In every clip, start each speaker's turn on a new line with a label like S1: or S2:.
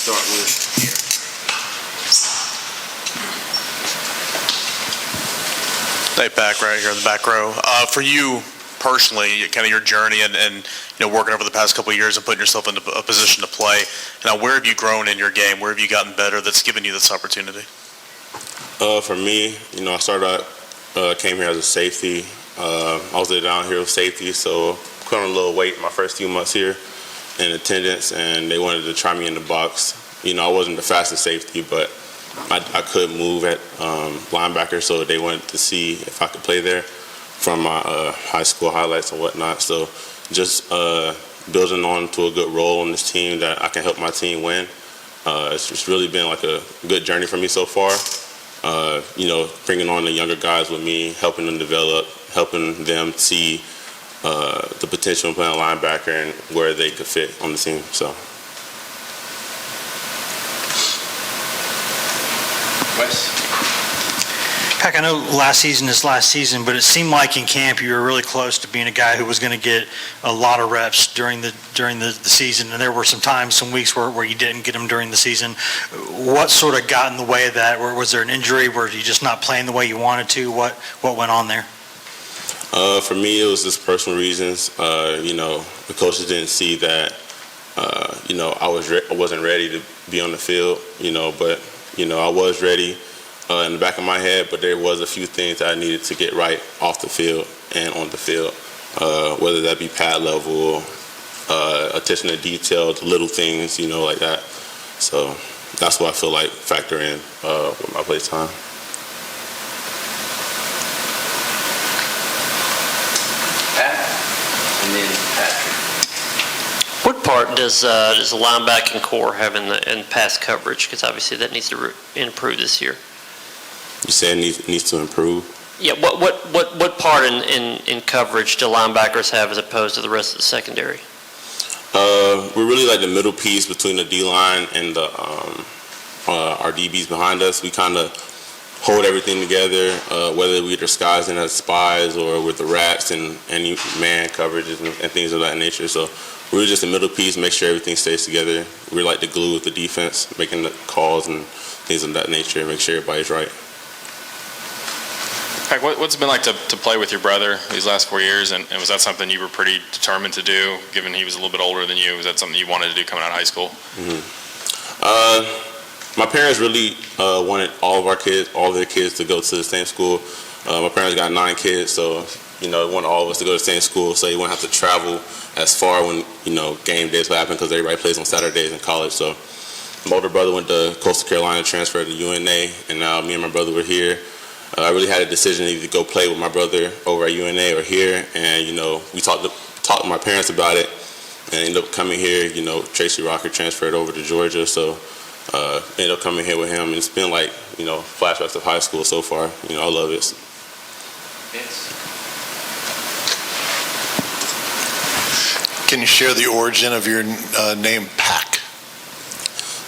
S1: start with here.
S2: Hey, Pakk, right here in the back row. For you personally, kind of your journey and working over the past couple of years and putting yourself into a position to play, where have you grown in your game? Where have you gotten better that's given you this opportunity?
S3: For me, I started out, came here as a safety. I was down here with safety, so put on a little weight my first few months here in attendance, and they wanted to try me in the box. I wasn't the fastest safety, but I could move at linebacker, so they wanted to see if I could play there from my high school highlights and whatnot. So just building on to a good role on this team that I can help my team win. It's just really been like a good journey for me so far. Bringing on the younger guys with me, helping them develop, helping them see the potential of playing linebacker and where they could fit on the team. So.
S4: Pakk, I know last season is last season, but it seemed like in camp you were really close to being a guy who was going to get a lot of reps during the season, and there were some weeks where you didn't get them during the season. What sort of got in the way of that? Was there an injury? Were you just not playing the way you wanted to? What went on there?
S3: For me, it was just personal reasons. The coaches didn't see that. I wasn't ready to be on the field. But I was ready in the back of my head. But there was a few things that I needed to get right off the field and on the field, whether that be pad level, attention to detail, to little things, like that. So that's what I feel like factor in with my play time.
S1: And then Patrick.
S5: What part does the linebacking core have in pass coverage? Because obviously that needs to improve this year.
S3: You say it needs to improve?
S5: Yeah. What part in coverage do linebackers have as opposed to the rest of the secondary?
S3: We're really like the middle piece between the D-line and our DBs behind us. We kind of hold everything together, whether we're disguising as spies or with the rats and any man coverages and things of that nature. So we're just a middle piece, make sure everything stays together. We're like the glue with the defense, making the calls and things of that nature, make sure everybody's right.
S6: Pakk, what's it been like to play with your brother these last 4 years, and was that something you were pretty determined to do, given he was a little bit older than you? Was that something you wanted to do coming out of high school?
S3: Mm-hmm. My parents really wanted all of their kids to go to the same school. My parents got 9 kids, so they wanted all of us to go to the same school, so you wouldn't have to travel as far when game days would happen, because everybody plays on Saturdays in college. So my older brother went to Coastal Carolina, transferred to UNA, and now me and my brother were here. I really had a decision to either go play with my brother over at UNA or here, and we talked to my parents about it, and ended up coming here. Tracy Rocker transferred over to Georgia, so ended up coming here with him, and it's been like flashbacks of high school so far. I love it.
S7: Can you share the origin of your name, Pakk?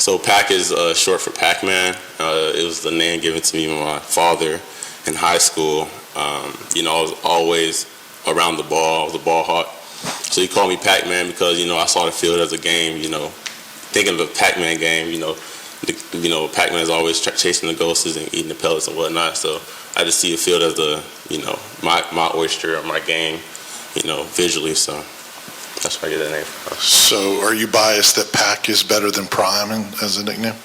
S3: So Pakk is short for Pac-Man. It was the name given to me by my father in high school. I was always around the ball. I was a ball hawk. So he called me Pac-Man because, I saw the field as a game, thinking of a Pac-Man game, Pac-Man is always chasing the ghosts and eating the pellets and whatnot. So I just see the field as my oyster or my game, visually. So that's where I get that name from.
S7: So are you biased that Pakk is better than Prime as a nickname?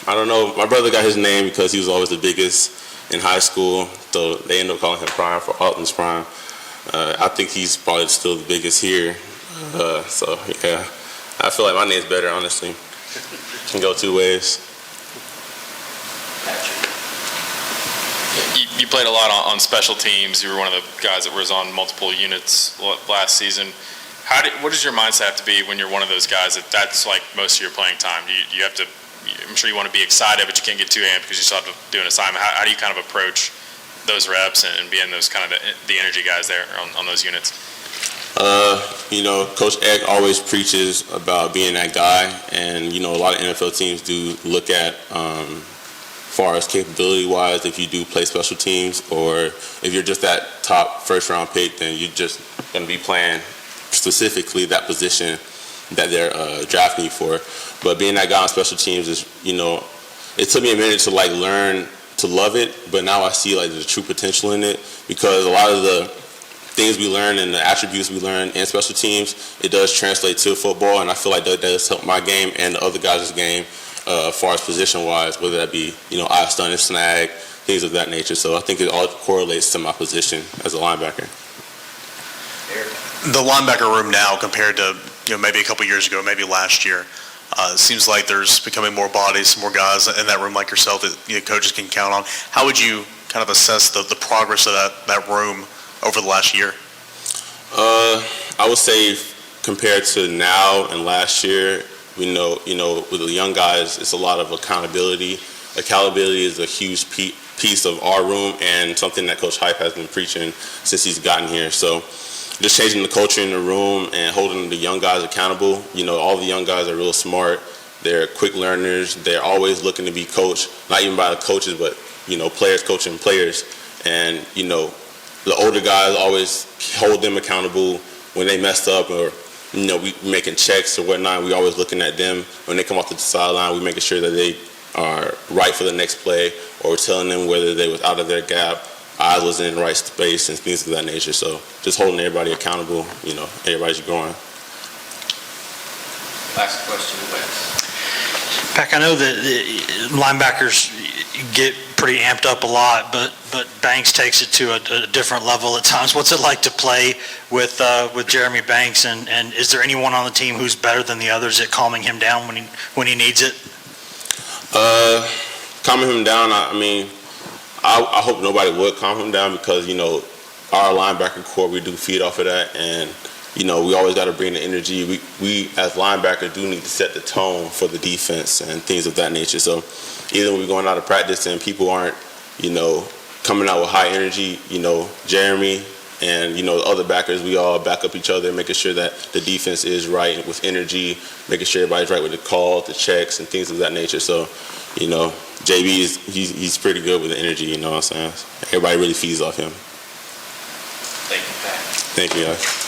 S3: I don't know. My brother got his name because he was always the biggest in high school, so they ended up calling him Prime for Alton's Prime. I think he's probably still the biggest here. So yeah, I feel like my name's better, honestly. Can go 2 ways.
S6: You played a lot on special teams. You were one of the guys that was on multiple units last season. What does your mindset have to be when you're one of those guys that's like most of your playing time? You have to. I'm sure you want to be excited, but you can't get too amped because you still have to do an assignment. How do you kind of approach those reps and being those kind of the energy guys there on those units?
S3: Coach Eck always preaches about being that guy, and a lot of NFL teams do look at far as capability-wise, if you do play special teams, or if you're just that top first-round pick, then you're just going to be playing specifically that position that they're drafting you for. But being that guy on special teams is, it took me a minute to like learn to love it, but now I see like the true potential in it, because a lot of the things we learn and the attributes we learn in special teams, it does translate to football, and I feel like that does help my game and the other guys' game as far as position-wise, whether that be, eye stun and snag, things of that nature. So I think it all correlates to my position as a linebacker.
S2: The linebacker room now compared to maybe a couple years ago, maybe last year, it seems like there's becoming more bodies, more guys in that room like yourself that coaches can count on. How would you kind of assess the progress of that room over the last year?
S3: I would say compared to now and last year, we know, with the young guys, it's a lot of accountability. Accountability is a huge piece of our room and something that Coach Hype has been preaching since he's gotten here. So just changing the culture in the room and holding the young guys accountable. All the young guys are real smart. They're quick learners. They're always looking to be coached, not even by the coaches, but, players coaching players. And, the older guys always hold them accountable when they messed up, or, we making checks or whatnot. We always looking at them. When they come off the sideline, we making sure that they are right for the next play, or telling them whether they was out of their gap, eyes was in the right space, and things of that nature. So just holding everybody accountable, everybody's growing.
S1: Last question, Wes.
S4: Pakk, I know that the linebackers get pretty amped up a lot, but Banks takes it to a different level at times. What's it like to play with Jeremy Banks, and is there anyone on the team who's better than the others at calming him down when he needs it?
S3: Calming him down, I hope nobody would calm him down, because, our linebacker core, we do feed off of that, and, we always got to bring the energy. We as linebackers do need to set the tone for the defense and things of that nature. So either when we're going out of practice and people aren't, coming out with high energy, Jeremy and, the other backers, we all back up each other, making sure that the defense is right with energy, making sure everybody's right with the call, the checks, and things of that nature. So, JB he's pretty good with the energy, you know what I'm saying? Everybody really feeds off him.
S1: Thank you, Pat.
S3: Thank you, guys.